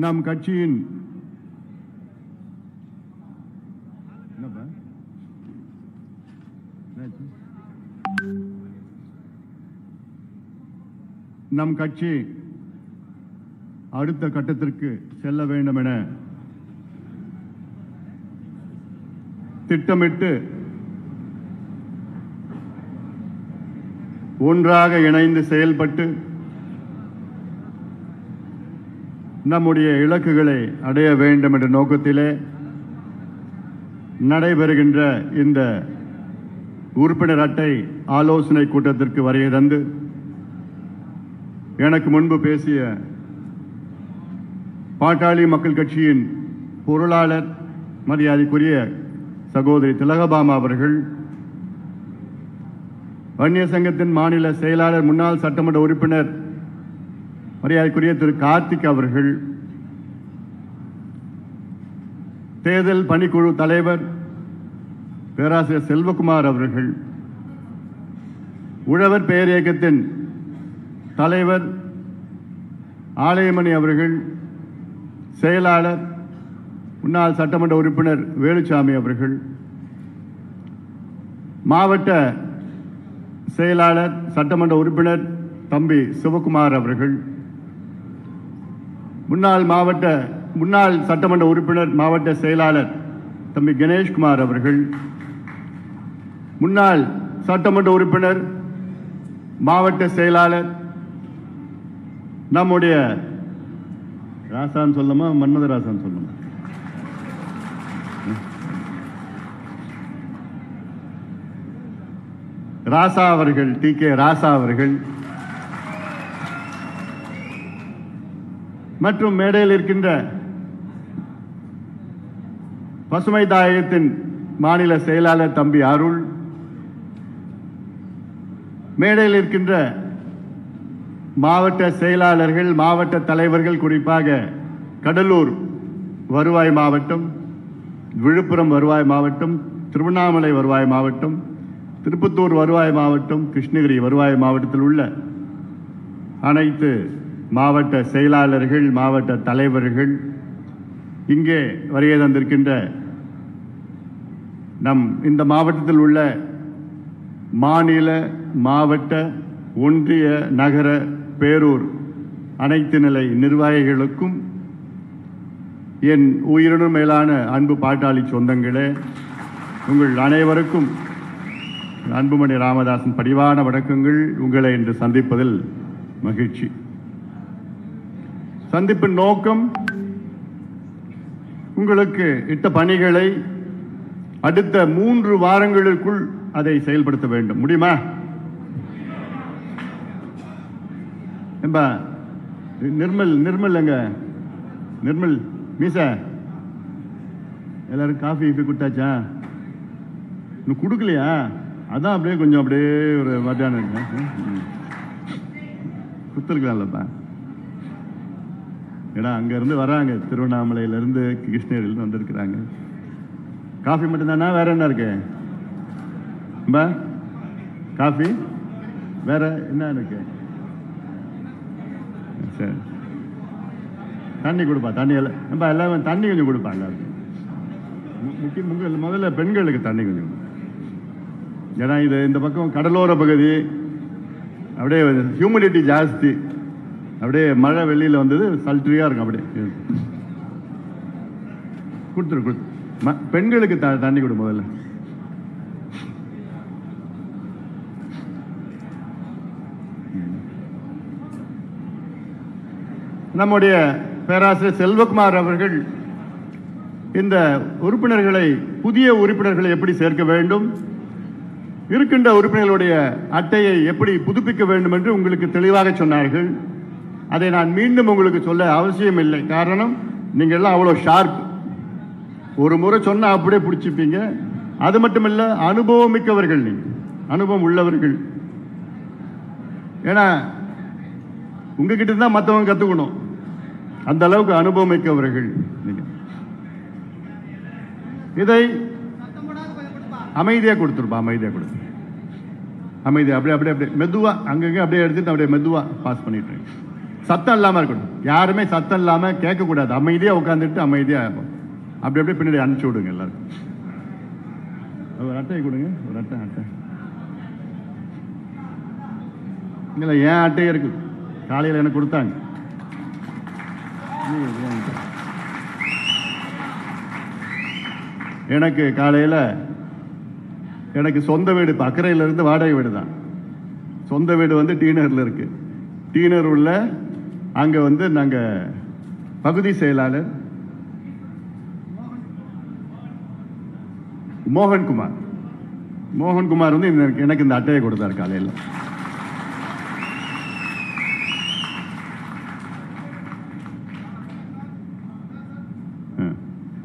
நம் கட்சியின் நம் கட்சி அடுத்த கட்டத்திற்கு செல்ல வேண்டும் என திட்டமிட்டு ஒன்றாக இணைந்து செயல்பட்டு நம்முடைய இலக்குகளை அடைய வேண்டும் என்ற நோக்கத்திலே நடைபெறுகின்ற இந்த உறுப்பினர் அட்டை ஆலோசனை கூட்டத்திற்கு வருகை தந்து எனக்கு முன்பு பேசிய பாட்டாளி மக்கள் கட்சியின் பொருளாளர் மரியாதைக்குரிய சகோதரி திலகபாமா அவர்கள், வன்னியர் சங்கத்தின் மாநில செயலாளர் முன்னாள் சட்டமன்ற உறுப்பினர் மரியாதைக்குரிய திரு கார்த்திக் அவர்கள், தேர்தல் பணிக்குழு தலைவர் பேராசிரியர் செல்வகுமார் அவர்கள், உழவர் பெயர் இயக்கத்தின் தலைவர் ஆலயமணி அவர்கள், செயலாளர் முன்னாள் சட்டமன்ற உறுப்பினர் வேலுச்சாமி அவர்கள், மாவட்ட செயலாளர் சட்டமன்ற உறுப்பினர் தம்பி சிவகுமார் அவர்கள், முன்னாள் சட்டமன்ற உறுப்பினர் மாவட்ட செயலாளர் தம்பி கணேஷ்குமார் அவர்கள், முன்னாள் சட்டமன்ற உறுப்பினர் மாவட்ட செயலாளர் நம்முடைய ராசான் சொல்லுமா மன்மதராசான் சொல்லுமா ராசா அவர்கள், டி.கே. ராசா அவர்கள் மற்றும் மேடையில் இருக்கின்ற பசுமை தாயகத்தின் மாநில செயலாளர் தம்பி அருள், மேடையில் இருக்கின்ற மாவட்ட செயலாளர்கள், மாவட்ட தலைவர்கள், குறிப்பாக கடலூர் வருவாய் மாவட்டம், விழுப்புரம் வருவாய் மாவட்டம், திருவண்ணாமலை வருவாய் மாவட்டம், திருப்பத்தூர் வருவாய் மாவட்டம், கிருஷ்ணகிரி வருவாய் மாவட்டத்தில் உள்ள அனைத்து மாவட்ட செயலாளர்கள், மாவட்ட தலைவர்கள், இங்கே வருகை தந்திருக்கின்ற நம் இந்த மாவட்டத்தில் உள்ள மாநில, மாவட்ட, ஒன்றிய, நகர, பேரூர் அனைத்து நிலை நிர்வாகிகளுக்கும் என் உயிரினும் மேலான அன்பு பாட்டாளி சொந்தங்களே, உங்கள் அனைவருக்கும் அன்புமணி ராமதாசன் பணிவான வணக்கங்கள். உங்களை இன்று சந்திப்பதில் மகிழ்ச்சி. சந்திப்பின் நோக்கம் உங்களுக்கு இட்ட பணிகளை அடுத்த 3 வாரங்களுக்குள் அதை செயல்படுத்த வேண்டும். முடியுமா? நிர்மல் எங்க நிர்மல் மீச எல்லாரும் காஃபி கொடுத்தாச்சா? இன்னும் கொடுக்கலையா? அதான் அப்படியே கொஞ்சம் அப்படியே ஒரு மத்தியானம் கொடுத்துருக்கலாம்லப்பா. ஏன்னா அங்க இருந்து வராங்க, திருவண்ணாமலையில இருந்து கிருஷ்ணகிரியிலிருந்து வந்திருக்கிறாங்க. காஃபி மட்டும்தானா? வேற என்ன இருக்கு? காஃபி வேற என்ன இருக்கு? சரி, தண்ணி கொடுப்பா. தண்ணி எல்லாம் எல்லாரும் தண்ணி கொஞ்சம் கொடுப்பா. எல்லாருக்கும் முக்கியம் முதல்ல பெண்களுக்கு தண்ணி கொஞ்சம். ஏன்னா இது இந்த பக்கம் கடலோர பகுதி, அப்படியே ஹியூமிடிட்டி ஜாஸ்தி, அப்படியே மழை வெளியில் வந்தது சல்ட்ரியா இருக்கும். அப்படியே கொடுத்துரு. பெண்களுக்கு தண்ணி கொடு முதல்ல. நம்முடைய பேராசிரியர் செல்வகுமார் அவர்கள் இந்த உறுப்பினர்களை, புதிய உறுப்பினர்களை எப்படி சேர்க்க வேண்டும், இருக்கின்ற உறுப்பினர்களுடைய அட்டையை எப்படி புதுப்பிக்க வேண்டும் என்று உங்களுக்கு தெளிவாக சொன்னார்கள். அதை நான் மீண்டும் உங்களுக்கு சொல்ல அவசியம் இல்லை. காரணம், நீங்க எல்லாம் அவ்வளவு ஷார்ப். ஒரு முறை சொன்னா அப்படியே பிடிச்சிப்பீங்க. அது மட்டுமல்ல, அனுபவம் மிக்கவர்கள், நீங்க அனுபவம் உள்ளவர்கள். ஏன்னா உங்ககிட்ட தான் மற்றவங்க கத்துக்கணும். அந்த அளவுக்கு அனுபவம் மிக்கவர்கள். இதை அமைதியா கொடுத்துருப்பா. அமைதியா கொடு. அமைதியா அப்படியே அப்படியே அப்படியே மெதுவா அங்கங்க அப்படியே எடுத்துட்டு அப்படியே மெதுவா பாஸ் பண்ணிட்டு சத்தம் இல்லாமல் இருக்கணும். யாருமே சத்தம் இல்லாமல் கேட்கக்கூடாது. அமைதியாக உட்காந்துட்டு அமைதியாக அப்படி அப்படியே பின்னாடி அனுப்பிச்சி விடுங்க எல்லாருக்கும். ஒரு அட்டையை கொடுங்க, ஒரு அட்டை. இல்லை, ஏன் அட்டையே இருக்கு, காலையில் எனக்கு கொடுத்தாங்க. எனக்கு காலையில் எனக்கு சொந்த வீடு இப்போ அக்கறையிலிருந்து வாடகை வீடு தான். சொந்த வீடு வந்து டீனரில் இருக்கு. டீனர் உள்ள அங்கே வந்து நாங்கள் பகுதி செயலாளர் மோகன்குமார் வந்து எனக்கு இந்த அட்டையை கொடுத்தார் காலையில்.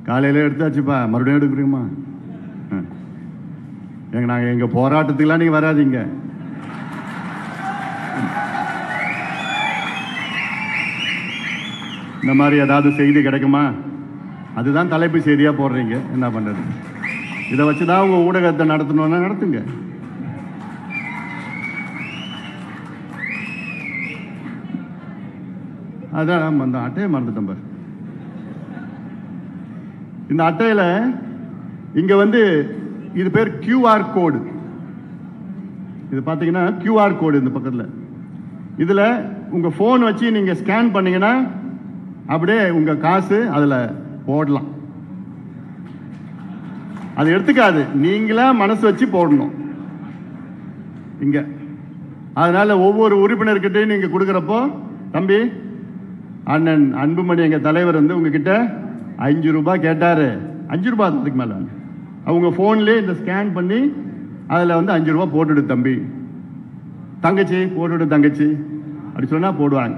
காலையில் எடுத்தாச்சுப்பா, மறுபடியும் எடுக்கிறீங்கம்மா. நாங்கள் எங்கள் போராட்டத்துக்கெல்லாம் நீங்கள் வராதிங்க. இந்த மாதிரி ஏதாவது செய்தி கிடைக்குமா, அதுதான் தலைப்பு செய்தியாக போடுறீங்க. என்ன பண்ணுறது? இதை வச்சு தான் உங்கள் ஊடகத்தை நடத்தணும்னா நடத்துங்க. அதான் அந்த அட்டையை மறந்துட்டேன் பாரு. இந்த அட்டையில் இங்கே வந்து இது பேர் QR கோடு. இது பார்த்தீங்கன்னா QR கோடு இந்த பக்கத்தில். இதில் உங்கள் ஃபோன் வச்சு நீங்கள் ஸ்கேன் பண்ணீங்கன்னா அப்படியே உங்கள் காசு அதில் போடலாம். அது எடுத்துக்காது, நீங்களா மனசு வச்சு போடணும் இங்கே. அதனால ஒவ்வொரு உறுப்பினர்கிட்டையும் நீங்கள் கொடுக்குறப்போ, தம்பி அண்ணன் அன்புமணி எங்கள் தலைவர் வந்து உங்ககிட்ட 5 ரூபாய் கேட்டார், 5 ரூபாய் அதுக்கு மேலே அவங்க ஃபோன்லேயே இந்த ஸ்கேன் பண்ணி அதில் வந்து 5 ரூபா போட்டுடு தம்பி, தங்கச்சி போட்டுடு தங்கச்சி அப்படி சொன்னால் போடுவாங்க.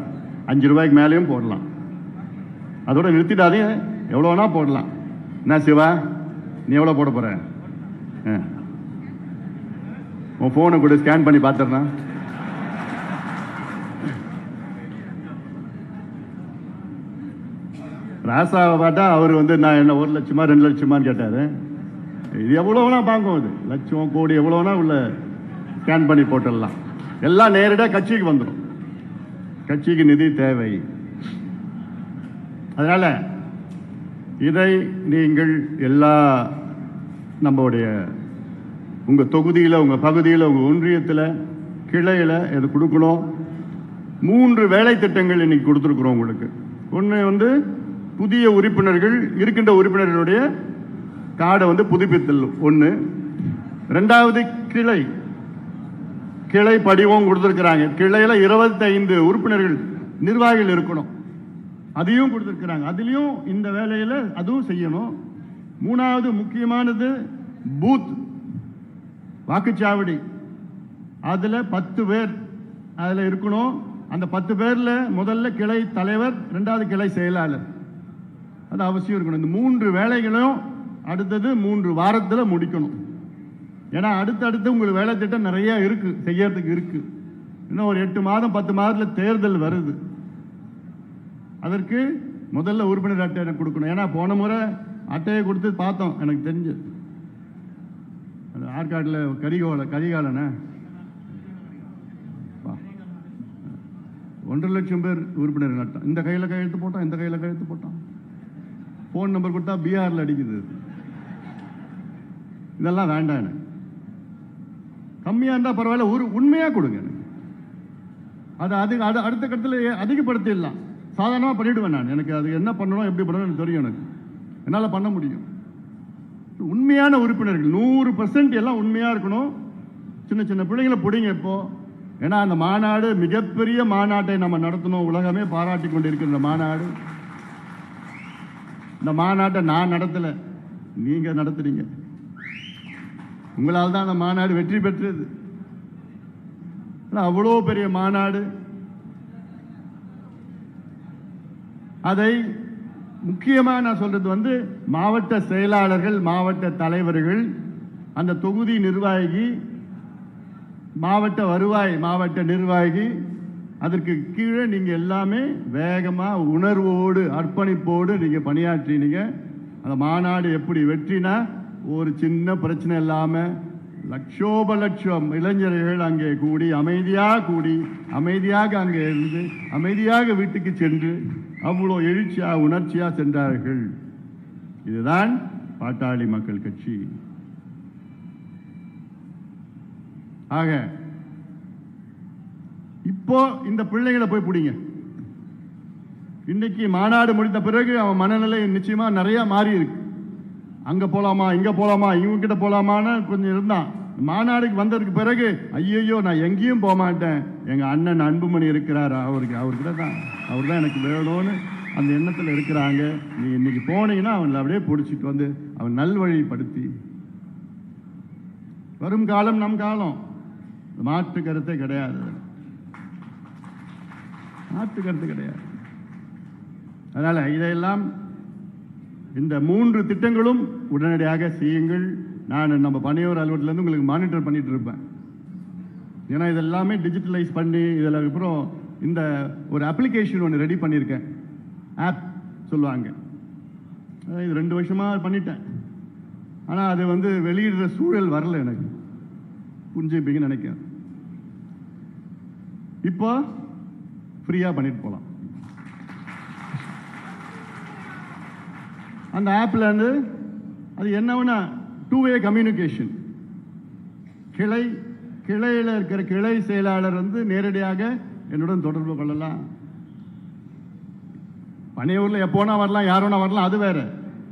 5 ரூபாய்க்கு மேலேயும் போடலாம். அதோட நிறுத்திட்டாதே, எவ்வளோ வேணா போடலாம். என்ன சிவா, நீ எவ்வளோ போட போகிற? உன் ஃபோனை கூட ஸ்கேன் பண்ணி பார்த்துறா. ராசாவை பார்த்தா அவர் வந்து நான் என்ன 1 லட்சமா 2 லட்சமான்னு கேட்டார். இது எவ்வளோ வேணா பாங்கும், அது லட்சம் கோடி எவ்வளோ வேணா உள்ள ஸ்கேன் பண்ணி போட்டுடலாம். எல்லாம் நேரடியாக கட்சிக்கு வந்துடும். கட்சிக்கு நிதி தேவை. அதனால இதை நீங்கள் எல்லா நம்முடைய உங்கள் தொகுதியில், உங்கள் பகுதியில், உங்கள் ஒன்றியத்தில், கிளையில் இது கொடுக்கணும். 3 வேலை திட்டங்கள் இன்னைக்கு கொடுத்துருக்குறோம் உங்களுக்கு. ஒன்று வந்து புதிய உறுப்பினர்கள், இருக்கின்ற உறுப்பினர்களுடைய கார்டை வந்து புதுப்பித்தல் ஒன்று. 2வது கிளை படிவம் கொடுத்துருக்குறாங்க. கிளையில் 25 உறுப்பினர்கள் நிர்வாகிகள் இருக்கணும், அதையும் கொடுத்துருக்குறாங்க. அதுலேயும் இந்த வேலையில் அதுவும் செய்யணும். 3வது முக்கியமானது பூத் வாக்குச்சாவடி. அதில் 10 பேர் அதில் இருக்கணும். அந்த 10 பேரில் முதல்ல கிளை தலைவர், 2வது கிளை செயலாளர், அது அவசியம் இருக்கணும். இந்த 3 வேலைகளும் அடுத்தது 3 வாரத்தில் முடிக்கணும். ஏன்னா அடுத்தடுத்து உங்களுக்கு வேலை திட்டம் நிறைய இருக்கு, செய்யறதுக்கு இருக்கு. இன்னும் ஒரு 8 மாதம் 10 மாதத்தில் தேர்தல் வருது. அதற்கு முதல்ல உறுப்பினர் அட்டை கொடுக்கணும். ஏன்னா போன முறை அட்டையை கொடுத்து பார்த்தோம், எனக்கு தெரிஞ்சு அந்த ஆற்காட்டில் கரிகாலன 1.5 லட்சம் பேர் உறுப்பினர் நட்டோம். இந்த கையில் கையெழுத்து போட்டோம், இந்த கையில் கையெழுத்து போட்டோம். ஃபோன் நம்பர் கொடுத்தா பீகாரில் அடிக்குது. இதெல்லாம் வேண்டாம். எனக்கு கம்மியாக இருந்தால் பரவாயில்ல, ஒரு உண்மையாக கொடுங்க எனக்கு. அது அடுத்த கட்டத்தில் அதிகப்படுத்திடலாம். சாதாரணமாக பண்ணிவிடுவேன் நான். எனக்கு அது என்ன பண்ணணும், எப்படி பண்ணணும் எனக்கு தெரியும். எனக்கு என்னால் பண்ண முடியும். உண்மையான உறுப்பினர்கள் 100% எல்லாம் உண்மையாக இருக்கணும். சின்ன சின்ன பிள்ளைங்களை பிடிங்க இப்போ. ஏன்னா அந்த மாநாடு மிகப்பெரிய மாநாட்டை நம்ம நடத்தணும். உலகமே பாராட்டி கொண்டு இருக்கிற இந்த மாநாடு. இந்த மாநாட்டை நான் நடத்தலை, நீங்க நடத்துறீங்க. உங்களால் தான் அந்த மாநாடு வெற்றி பெற்றது. அவ்வளோ பெரிய மாநாடு. அதை முக்கியமாக நான் சொல்றது வந்து மாவட்ட செயலாளர்கள், மாவட்ட தலைவர்கள், அந்த தொகுதி நிர்வாகி, மாவட்ட வருவாய், மாவட்ட நிர்வாகி, அதற்கு கீழே நீங்க எல்லாமே வேகமா உணர்வோடு அர்ப்பணிப்போடு நீங்க பணியாற்றினீங்க. அந்த மாநாடு எப்படி வெற்றினா, ஒரு சின்ன பிரச்சனை இல்லாம லட்சோப லட்சம் இளைஞர்கள் அங்கே கூடி அமைதியாக அங்கே இருந்து அமைதியாக வீட்டுக்கு சென்று அவ்வளோ எழுச்சியா உணர்ச்சியா சென்றார்கள். இதுதான் பாட்டாளி மக்கள் கட்சி. ஆக இப்போ இந்த பிள்ளைகளை போய் பிடிங்க. இன்னைக்கு மாநாடு முடிந்த பிறகு அவன் மனநிலை நிச்சயமா நிறைய மாறி இருக்கு. அங்க போலாமா இங்க போலாமா இவங்க கிட்ட போலாமான்னு கொஞ்சம் இருந்தான். மாநாடுக்கு வந்ததுக்கு பிறகு ஐயோ நான் எங்கேயும் போக மாட்டேன், எங்க அண்ணன் அன்புமணி இருக்கிறார், அவர்கிட்ட தான் அவர் தான் எனக்கு வேணும்னு அந்த எண்ணத்தில் இருக்கிறாங்க. நீ இன்னைக்கு போனீங்கன்னா அவங்களை அப்படியே பிடிச்சிட்டு வந்து அவன் நல்வழிப்படுத்தி வரும் காலம் நம் காலம். மாற்று கருத்தே கிடையாது, மாற்று கருத்து கிடையாது. அதனால இதையெல்லாம் இந்த 3 திட்டங்களும் உடனடியாக செய்யுங்கள். நான் நம்ம பணியோர் அலுவலகத்திலேருந்து உங்களுக்கு மானிட்டர் பண்ணிட்டு இருப்பேன். ஏன்னா இதெல்லாமே டிஜிட்டலைஸ் பண்ணி இதில் அப்புறம் இந்த ஒரு அப்ளிகேஷன் ஒன்று ரெடி பண்ணியிருக்கேன், ஆப் சொல்லுவாங்க. இது 2 வருஷமாக பண்ணிட்டேன். ஆனால் அது வந்து வெளியிடுற சூழல் வரல, எனக்கு புரிஞ்சுப்பீங்கன்னு நினைக்கிறேன். இப்போ ஃப்ரீயாக பண்ணிட்டு போகலாம். அந்த ஆப்பில் இருந்து அது என்னன்னா 2-வே கம்யூனிகேஷன். கிளையில் இருக்கிற கிளை செயலாளர் வந்து நேரடியாக என்னுடன் தொடர்பு கொள்ளலாம். பனையூரில் எப்போனா வரலாம், யாரோனா வரலாம், அது வேற.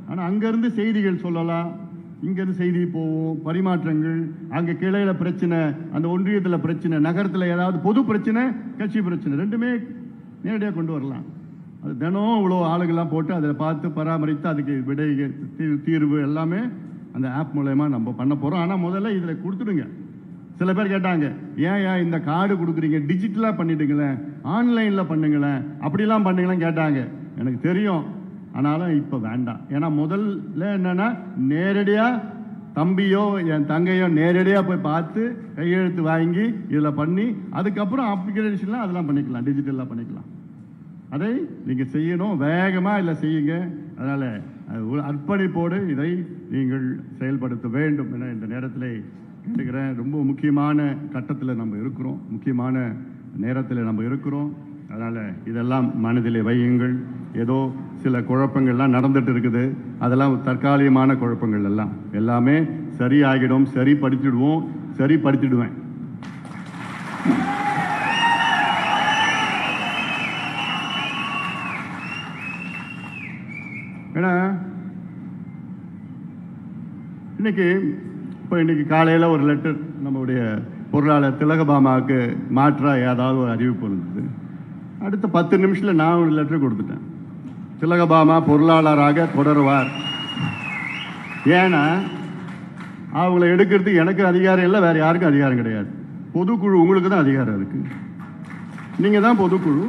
ஆனால் அங்கேருந்து செய்திகள் சொல்லலாம், இங்கேருந்து செய்தி போவோம், பரிமாற்றங்கள். அங்கே கிளையில் பிரச்சனை, அந்த ஒன்றியத்தில் பிரச்சனை, நகரத்தில் ஏதாவது பொது பிரச்சனை, கட்சி பிரச்சனை, ரெண்டுமே நேரடியாக கொண்டு வரலாம். அது தினம் இவ்வளோ ஆளுகள்லாம் போட்டு அதில் பார்த்து பராமரித்து அதுக்கு விடை தீர்வு எல்லாமே அந்த ஆப் மூலயமா நம்ம பண்ண போகிறோம். ஆனால் முதல்ல இதில் கொடுத்துடுங்க. சில பேர் கேட்டாங்க, ஏன் இந்த கார்டு கொடுக்குறீங்க, டிஜிட்டலாக பண்ணிட்டுங்களேன், ஆன்லைனில் பண்ணுங்களேன், அப்படிலாம் பண்ணுங்களேன் கேட்டாங்க. எனக்கு தெரியும், ஆனாலும் இப்போ வேண்டாம். ஏன்னா முதல்ல என்னன்னா நேரடியாக தம்பியோ என் தங்கையோ நேரடியாக போய் பார்த்து கையெழுத்து வாங்கி இதில் பண்ணி அதுக்கப்புறம் அப்ளிகேஷன்லாம் அதெல்லாம் பண்ணிக்கலாம், டிஜிட்டலாக பண்ணிக்கலாம். அதை நீங்கள் செய்யணும், வேகமாக இல்லை செய்யுங்க. அதனால் அர்ப்பணிப்போடு இதை நீங்கள் செயல்படுத்த வேண்டும் என இந்த நேரத்தில் கேட்டுக்கிறேன். ரொம்ப முக்கியமான கட்டத்தில் நம்ம இருக்கிறோம், முக்கியமான நேரத்தில் நம்ம இருக்கிறோம். அதனால் இதெல்லாம் மனதிலே வையுங்கள். ஏதோ சில குழப்பங்கள்லாம் நடந்துட்டு இருக்குது, அதெல்லாம் தற்காலிகமான குழப்பங்கள் எல்லாமே சரியாகிடும், சரிப்படுத்திடுவேன். ஏன்னா இன்னைக்கு காலையில் ஒரு லெட்டர் நம்முடைய பொருளாளர் திலகபாமாவுக்கு மாற்றாக ஏதாவது ஒரு அறிவிப்பு இருந்தது. அடுத்த 10 நிமிஷத்தில் நான் ஒரு லெட்டர் கொடுத்துட்டேன், திலகபாமா பொருளாளராக தொடருவார். ஏன்னா அவங்கள எடுக்கிறதுக்கு எனக்கு அதிகாரம் இல்லை, வேற யாருக்கும் அதிகாரம் கிடையாது. பொதுக்குழு உங்களுக்கு தான் அதிகாரம் இருக்கு, நீங்க தான் பொதுக்குழு.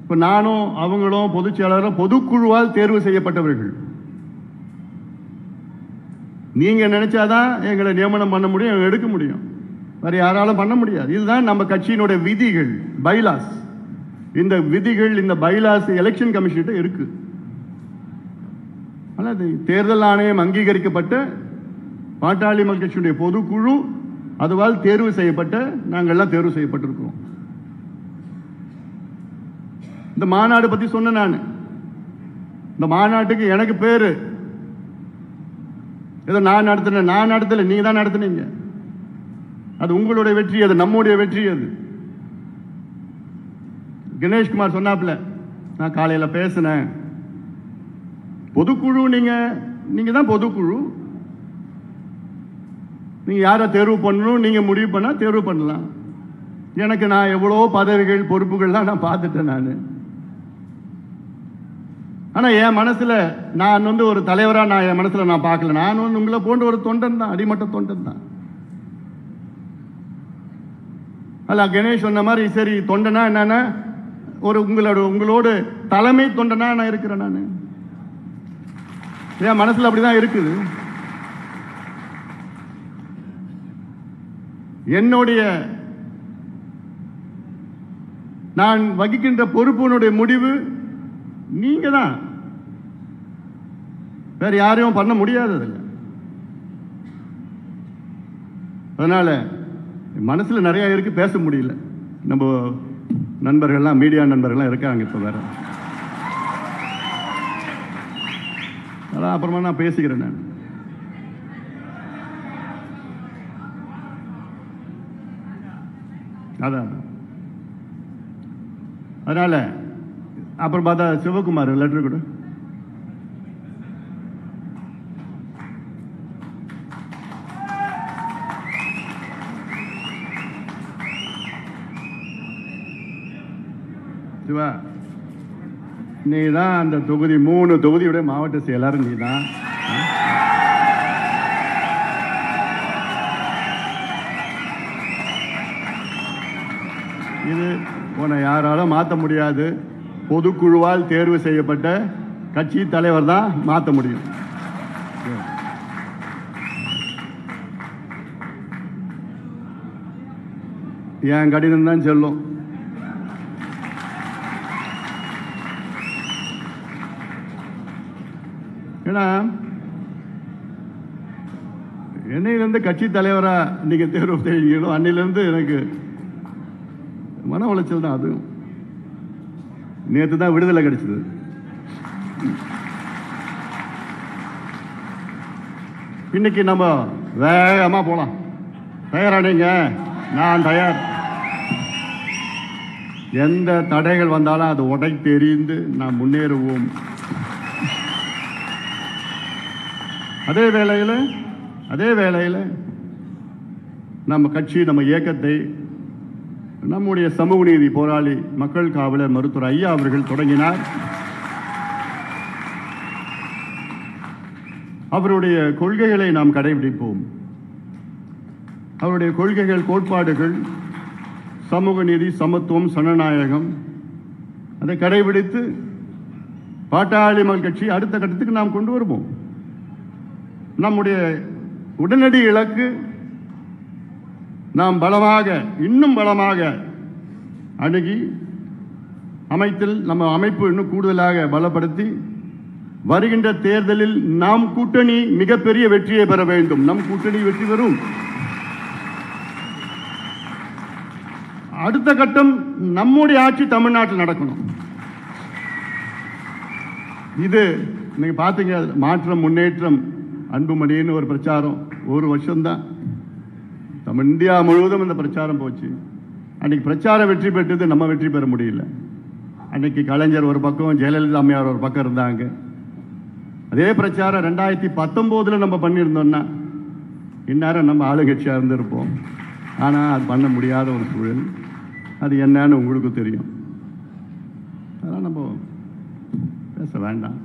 இப்போ நானும் அவங்களும் பொதுச் செயலாளரும் பொதுக்குழுவால் தேர்வு செய்யப்பட்டவர்கள். நீங்க நினைச்சாதான் எங்களை நியமனம் பண்ண முடியும், எடுக்க முடியும், வேற யாராலும் பண்ண முடியாது. இதுதான் நம்ம கட்சியினுடைய விதிகள், பைலாஸ். இந்த விதிகள், இந்த பைலாஸ் எலெக்ஷன் கமிஷன் இருக்கு. ஆனால் தேர்தல் ஆணையம் அங்கீகரிக்கப்பட்ட பாட்டாளி மக்கள் கட்சியுடைய பொதுக்குழு, அதுவால் தேர்வு செய்யப்பட்ட நாங்கள்லாம் தேர்வு செய்யப்பட்டிருக்கிறோம். இந்த மாநாடு பத்தி சொன்ன நான், இந்த மாநாட்டுக்கு எனக்கு பேரு ஏதோ நான் நடத்தல, நீங்க தான் நடத்துனீங்க. அது உங்களுடைய வெற்றி, அது நம்முடைய வெற்றி. அது கணேஷ்குமார் சொன்னாப்ல, நான் காலையில பேசினேன், பொதுக்குழு நீங்க தான் பொதுக்குழு, நீங்க யாரை தேர்வு பண்ணணும் நீங்க முடிவு பண்ணா தேர்வு பண்ணலாம். எனக்கு நான் எவ்வளோ பதவிகள் பொறுப்புகள்லாம் நான் பார்த்துட்டேன் நான். ஆனா என் மனசுல நான் வந்து ஒரு தலைவரா நான் என் மனசுல நான் பார்க்கல. நான் வந்து உங்களை போன்ற ஒரு தொண்டன் தான், அடிமட்ட தொண்டன் தான். அல்ல கணேஷ் சொன்ன மாதிரி, சரி தொண்டனா என்னன்னா ஒரு உங்களோட தலைமை தொண்டனா நான் இருக்கிறேன். நான் என் மனசுல அப்படிதான் இருக்குது. என்னுடைய நான் வகிக்கின்ற பொறுப்பினுடைய முடிவு நீங்க தான், வேற யாரையும் பண்ண முடியாது. அதனால் மனசில் நிறையா இருக்குது, பேச முடியல. நம்ம நண்பர்கள்லாம், மீடியா நண்பர்கள்லாம் இருக்காங்க இப்போ வேறு. அதான் அப்புறமா நான் பேசிக்கிறேன். நான் அதான் அதனால் அப்புறம் பார்த்தா சிவகுமார் லெட்டர் கொடு. சிவா, நீ தான் அந்த தொகுதி 3 தொகுதியோட மாவட்ட செயலாளர் நீ தான். இது உன்னை யாராலும் மாற்ற முடியாது. பொதுக்குழுவால் தேர்வு செய்யப்பட்ட கட்சி தலைவர் தான் மாற்ற முடியும். என் கடிதம் தான் சொல்லும். ஏன்னா என்னையிலிருந்து கட்சி தலைவரா நீங்க தேர்வு செய்யீங்களோ அன்னையிலிருந்து எனக்கு மன உளைச்சல் தான். அதுவும் நேற்று தான் விடுதலை கிடைச்சது. இன்னைக்கு நம்ம வேகமா போலாம். தயாரானீங்க? நான் தயார். எந்த தடைகள் வந்தாலும் அது உடை தெரிந்து நாம் முன்னேறுவோம். அதே வேளையில் நம்ம கட்சி, நம்ம இயக்கத்தை நம்முடைய சமூக நீதி போராளி, மக்கள் காவலர் மருத்துவர் ஐயா அவர்கள் தொடங்கினார். அவருடைய கொள்கைகளை நாம் கடைபிடிப்போம். அவருடைய கொள்கைகள், கோட்பாடுகள் சமூக நீதி, சமத்துவம், சனநாயகம், அதை கடைபிடித்து பாட்டாளி மக்கள் கட்சி அடுத்த கட்டத்துக்கு நாம் கொண்டு வருவோம். நம்முடைய உடனடி இலக்கு நாம் பலமாக, இன்னும் பலமாக அணுகி நம்ம அமைப்பு இன்னும் கூடுதலாக பலப்படுத்தி வருகின்ற தேர்தலில் நாம் கூட்டணி மிகப்பெரிய வெற்றியை பெற வேண்டும். நம் கூட்டணி வெற்றி பெறும். அடுத்த கட்டம் நம்முடைய ஆட்சி தமிழ்நாட்டில் நடக்கணும். இது நீங்க பாத்தீங்க, மாற்றம், முன்னேற்றம், அன்புமணின்னு ஒரு பிரச்சாரம் 1 வருஷம்தான். நம்ம இந்தியா முழுவதும் இந்த பிரச்சாரம் போச்சு. அன்னைக்கு பிரச்சாரம் வெற்றி பெற்றது, நம்ம வெற்றி பெற முடியல. அன்னைக்கு கலைஞர் ஒரு பக்கம், ஜெயலலிதா அம்மையார் ஒரு பக்கம் இருந்தாங்க. அதே பிரச்சாரம் 2019 நம்ம பண்ணியிருந்தோம்னா இந்நேரம் நம்ம ஆளுங்கட்சியாக இருந்திருப்போம். ஆனால் அது பண்ண முடியாத ஒரு சூழல். அது என்னன்னு உங்களுக்கு தெரியும். அதெல்லாம் நம்ம பேச வேண்டாம்.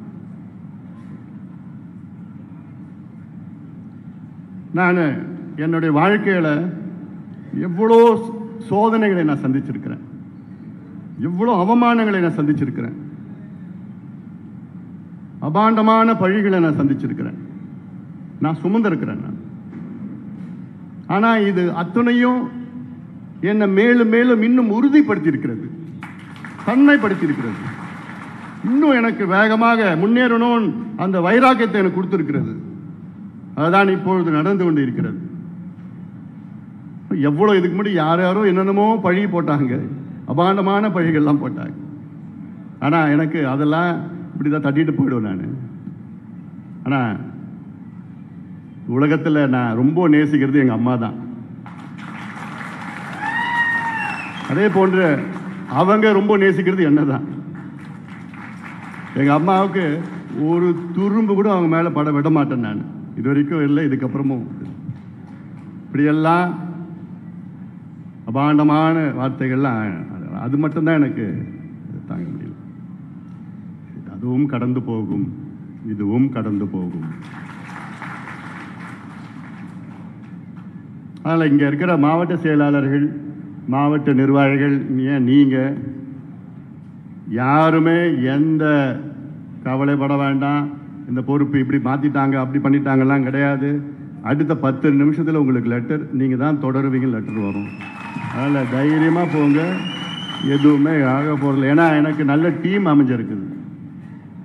நான் என்னுடைய வாழ்க்கையில் எவ்வளோ சோதனைகளை நான் சந்திச்சிருக்கிறேன், எவ்வளோ அவமானங்களை நான் சந்திச்சிருக்கிறேன், அபாண்டமான பழிகளை நான் சந்திச்சிருக்கிறேன், நான் சுமந்திருக்கிறேன். நான் ஆனால் இது அத்தனையும் என்னை மேலும் மேலும் இன்னும் உறுதிப்படுத்தி இருக்கிறது, தன்மைப்படுத்தி இருக்கிறது. இன்னும் எனக்கு வேகமாக முன்னேறணும் அந்த வைராக்கியத்தை எனக்கு கொடுத்திருக்கிறது. அதுதான் இப்பொழுது நடந்து கொண்டு இருக்கிறது. எவ்வளோ இதுக்கு முன்னாடி யாரோ என்னென்னமோ பழி போட்டாங்க, அபாண்டமான பழிகள்லாம் போட்டாங்க. ஆனால் எனக்கு அதெல்லாம் இப்படி தான் தட்டிட்டு போயிடுவேன் நான். ஆனால் உலகத்தில் நான் ரொம்ப நேசிக்கிறது எங்கள் அம்மா தான். அதே போன்று அவங்க ரொம்ப நேசிக்கிறது என்ன தான். எங்கள் அம்மாவுக்கு ஒரு துரும்பு கூட அவங்க மேலே பட விட மாட்டேன் நான். இது வரைக்கும் இல்லை, இதுக்கப்புறமும். இப்படியெல்லாம் அபாண்டமான வார்த்தைகள்லாம் அது மட்டும்தான் எனக்கு தாங்க முடியல. அதுவும் கடந்து போகும், இதுவும் கடந்து போகும். அதனால் இங்கே இருக்கிற மாவட்ட செயலாளர்கள், மாவட்ட நிர்வாகிகள், நீங்கள் யாருமே எந்த கவலைப்பட வேண்டாம். இந்த பொறுப்பு இப்படி மாற்றிட்டாங்க, அப்படி பண்ணிட்டாங்கலாம் கிடையாது. அடுத்த 10 நிமிஷத்தில் உங்களுக்கு லெட்டர், நீங்கள் தான் தொடருவீங்க, லெட்டர் வரும். அதனால் தைரியமாக போங்க, எதுவுமே ஆக போகிறதில்ல. ஏன்னா எனக்கு நல்ல டீம் அமைஞ்சிருக்குது.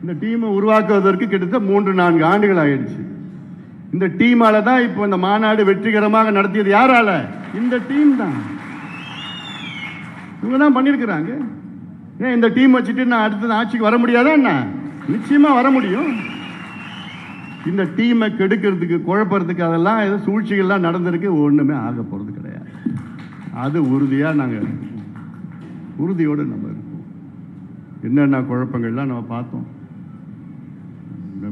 இந்த டீமை உருவாக்குவதற்கு கிட்டத்தட்ட 3-4 ஆண்டுகள் ஆகிடுச்சு. இந்த டீமால தான் இப்போ இந்த மாநாடு வெற்றிகரமாக நடத்தியது. யாரால? இந்த டீம் தான். இவங்க தான் பண்ணியிருக்கிறாங்க. ஏன் இந்த டீம் வச்சுட்டு நான் அடுத்தது ஆட்சிக்கு வர முடியாதா? என்ன நிச்சயமா வர முடியும். இந்த டீமை கெடுக்கிறதுக்கு, குழப்பறதுக்கு அதெல்லாம் ஏதோ சூழ்ச்சிகள்லாம் நடந்திருக்கு. ஒண்ணுமே ஆக போறது கிடையாது. அது உறுதியா நாங்கள் உறுதியோடு நம்ம இருக்கோம். என்னென்ன குழப்பங்கள்லாம் நம்ம பார்த்தோம்.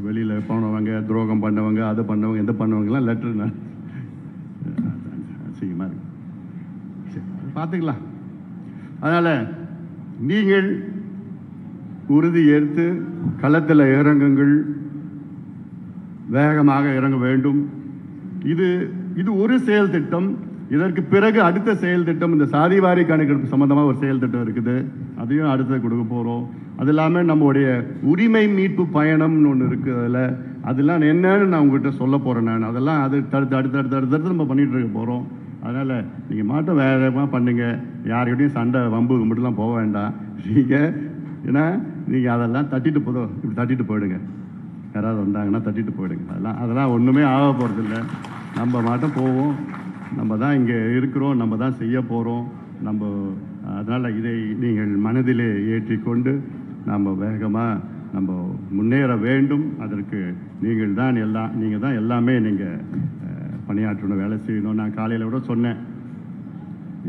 வெளியில் போனவங்க, துரோகம் பண்ணவங்க, அதை பண்ணவங்க, எந்த பண்ணவங்கலாம் லெட்டர் அசிங்கமாக இருக்கு. சரி, பார்த்துக்கலாம். அதனால் நீங்கள் உறுதி ஏற்று களத்தில் இறங்குங்கள், வேகமாக இறங்க வேண்டும். இது ஒரு செயல் திட்டம். இதற்கு பிறகு அடுத்த செயல் திட்டம், இந்த சாதிவாரி கணக்கெடுப்பு சம்பந்தமாக ஒரு செயல் திட்டம் இருக்குது. அதையும் அடுத்து கொடுக்க போகிறோம். அது இல்லாமல் நம்முடைய உரிமை மீட்பு பயணம்னு ஒன்று இருக்குது. அதெல்லாம் என்னன்னு நான் உங்ககிட்ட சொல்ல போகிறேன். நான் அதெல்லாம் அடுத்தடுத்து நம்ம பண்ணிகிட்டு இருக்க போகிறோம். அதனால் நீங்கள் மாட்டம் வேகமாக பண்ணுங்க. யாருக்கிட்டையும் சண்டை வம்பு கும்பிட்டுலாம் போக வேண்டாம். ஏன்னா நீங்கள் அதெல்லாம் இப்படி தட்டிட்டு போயிடுங்க. யாராவது வந்தாங்கன்னா தட்டிட்டு போயிடுங்க. அதெல்லாம் ஒன்றுமே ஆக போகிறதில்ல. நம்ம மாட்டம் போவோம். நம்ம தான் இங்கே இருக்கிறோம், நம்ம தான் செய்ய போகிறோம். அதனால் இதை நீங்கள் மனதிலே ஏற்றிக்கொண்டு நம்ம வேகமாக நம்ம முன்னேற வேண்டும். அதற்கு நீங்கள் தான் எல்லாமே நீங்கள் பணியாற்றணும், வேலை செய்யணும். நான் காலையில் கூட சொன்னேன்,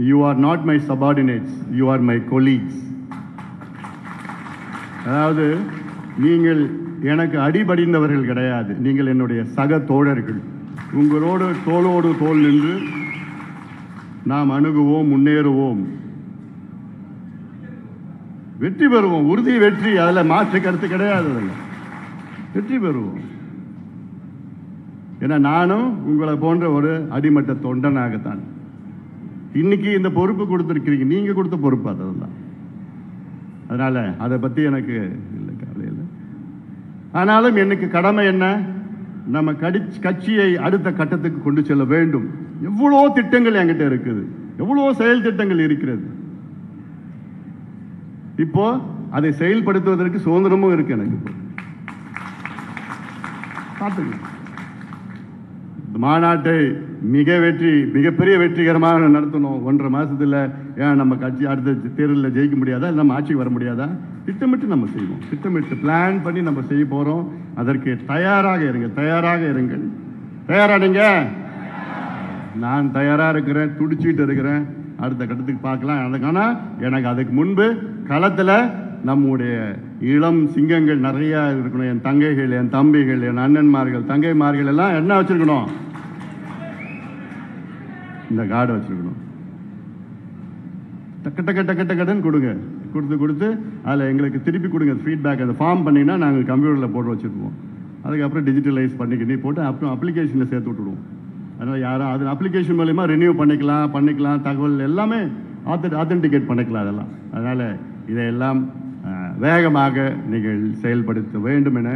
you are not my subordinates, you are my colleagues. அதாவது நீங்கள் எனக்கு அடிபடிந்தவர்கள் கிடையாது, நீங்கள் என்னுடைய சக தோழர்கள். உங்களோடு தோளோடு தோள் நின்று நாம் அணுகுவோம், முன்னேறுவோம், வெற்றி பெறுவோம். உறுதி வெற்றி, அதில் மாற்று கருத்து கிடையாது. அதில் வெற்றி பெறுவோம். ஏன்னா நானும் உங்களை போன்ற ஒரு அடிமட்ட தொண்டனாகத்தான் இன்னைக்கு இந்த பொறுப்பு கொடுத்துருக்கிறீங்க. நீங்க கொடுத்த பொறுப்பு அதெல்லாம். அதனால அதை பத்தி எனக்கு இல்லை, கவலை இல்லை. ஆனாலும் எனக்கு கடமை என்ன? நம்ம கட்சியை அடுத்த கட்டத்துக்கு கொண்டு செல்ல வேண்டும். எவ்வளோ திட்டங்கள் என்கிட்ட இருக்குது, எவ்வளோ செயல் திட்டங்கள் இருக்கிறது. இப்போ அதை செயல்படுத்துவதற்கு சுதந்திரமும் இருக்கு எனக்கு. பார்த்துங்க, மாநாட்டை மிகப்பெரிய வெற்றிகரமாக நடத்தணும். 1.5 மாசத்துல ஏன் நம்ம கட்சி அடுத்த தேர்தலில் ஜெயிக்க முடியாதா? நம்ம ஆட்சிக்கு வர முடியாதா? திட்டமிட்டு நம்ம செய்வோம். திட்டமிட்டு பிளான் பண்ணி நம்ம செய்ய போறோம். அதற்கு தயாராக இருங்கள். தயாராடுங்க. நான் தயாரா இருக்கிறேன், துடிச்சிட்டு இருக்கிறேன். அடுத்த கட்டத்துக்கு பார்க்கலாம். அதுக்கான எனக்கு அதுக்கு முன்பு களத்தில் நம்முடைய இளம் சிங்கங்கள் நிறைய இருக்கணும். என் தங்கைகள், என் தம்பிகள், என் அண்ணன்மார்கள், தங்கைமார்கள் எல்லாம் என்ன வச்சிருக்கணும்? இந்த கார்டை வச்சிருக்கணும். டக்கன்னு கொடுத்து அதில் எங்களுக்கு திருப்பி கொடுங்க ஃபீட்பேக். அந்த ஃபார்ம் பண்ணிங்கன்னா நாங்கள் கம்ப்யூட்டரில் போட்டு வச்சுருப்போம். அதுக்கப்புறம் டிஜிட்டலைஸ் போட்டு அப்புறம் அப்ளிகேஷனில் சேர்த்து விட்டுடுவோம். அதனால் யாரும் அது அப்ளிகேஷன் மூலமா ரினியூ பண்ணிக்கலாம். தகவல் எல்லாமே ஆத்தென்டிகேட் பண்ணிக்கலாம் அதெல்லாம். அதனால் இதையெல்லாம் வேகமாக நீங்கள் செயல்படுத்த வேண்டும் என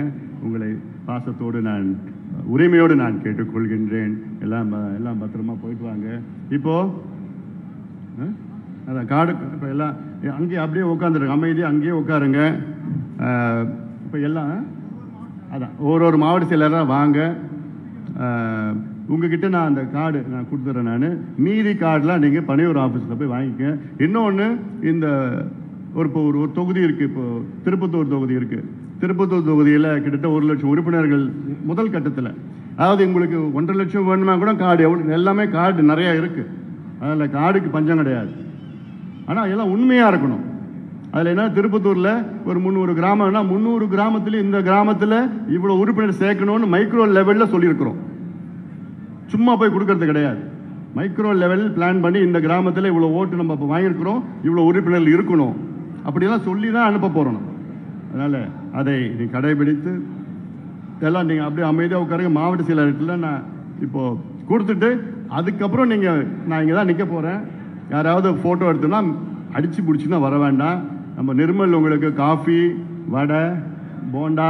உங்களை பாசத்தோடு உரிமையோடு நான் கேட்டுக்கொள்கின்றேன். எல்லாம் பத்திரமா போயிட்டு வாங்க. இப்போ அதான் காடு இப்போ எல்லாம் அங்கேயே அப்படியே உட்காந்துருங்க, அமைதியாக அங்கேயே உட்காருங்க. இப்போ எல்லாம் அதான் ஒரு மாவட்ட செயலராக வாங்க. உங்ககிட்ட நான் அந்த கார்டு நான் கொடுத்துட்றேன். நான் மீதி கார்டெலாம் நீங்கள் பணியூர் ஆஃபீஸில் போய் வாங்கிக்க. இன்னொன்று, இந்த ஒரு தொகுதி இருக்குது. இப்போ திருப்பத்தூர் தொகுதி இருக்குது. திருப்பத்தூர் தொகுதியில் கிட்டத்தட்ட 1 லட்சம் உறுப்பினர்கள் முதல் கட்டத்தில். அதாவது உங்களுக்கு 1.5 லட்சம் வேணுமா கூட கார்டு எல்லாமே கார்டு நிறையா இருக்குது. அதில் கார்டுக்கு பஞ்சம் கிடையாது. ஆனால் எல்லாம் உண்மையாக இருக்கணும். அதில் என்ன, திருப்பத்தூரில் ஒரு 300 கிராமம்னா 300 கிராமத்துலேயும் இந்த கிராமத்தில் இவ்வளோ உறுப்பினர் சேர்க்கணும்னு மைக்ரோ லெவலில் சொல்லியிருக்கிறோம். சும்மா போய் கொடுக்கறது கிடையாது. மைக்ரோ லெவல் பிளான் பண்ணி இந்த கிராமத்தில் இவ்வளோ ஓட்டு நம்ம இப்போ வாங்கியிருக்கிறோம், இவ்வளோ உறுப்பினர்கள் இருக்கணும், அப்படிலாம் சொல்லி தான் அனுப்ப போகிறோம். அதனால் அதை நீ கடைபிடித்து எல்லாம் நீங்கள் அப்படியே அமைதியாக உட்காருங்க. மாவட்ட செயலகத்தில் நான் இப்போது கொடுத்துட்டு அதுக்கப்புறம் நான் இங்கே தான் நிற்க போகிறேன். யாராவது ஃபோட்டோ எடுத்தோன்னா அடித்து பிடிச்சின்னா வர வேண்டாம். நம்ம நிர்மல் உங்களுக்கு காஃபி, வடை, போண்டா,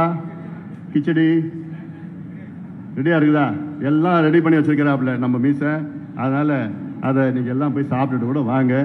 கிச்சடி ரெடியாக இருக்குதா? எல்லாம் ரெடி பண்ணி வச்சுருக்கிறாப்புல நம்ம மீசை. அதனால் அதை நீங்கள் எல்லாம் போய் சாப்பிட்டுட்டு கூட வாங்க.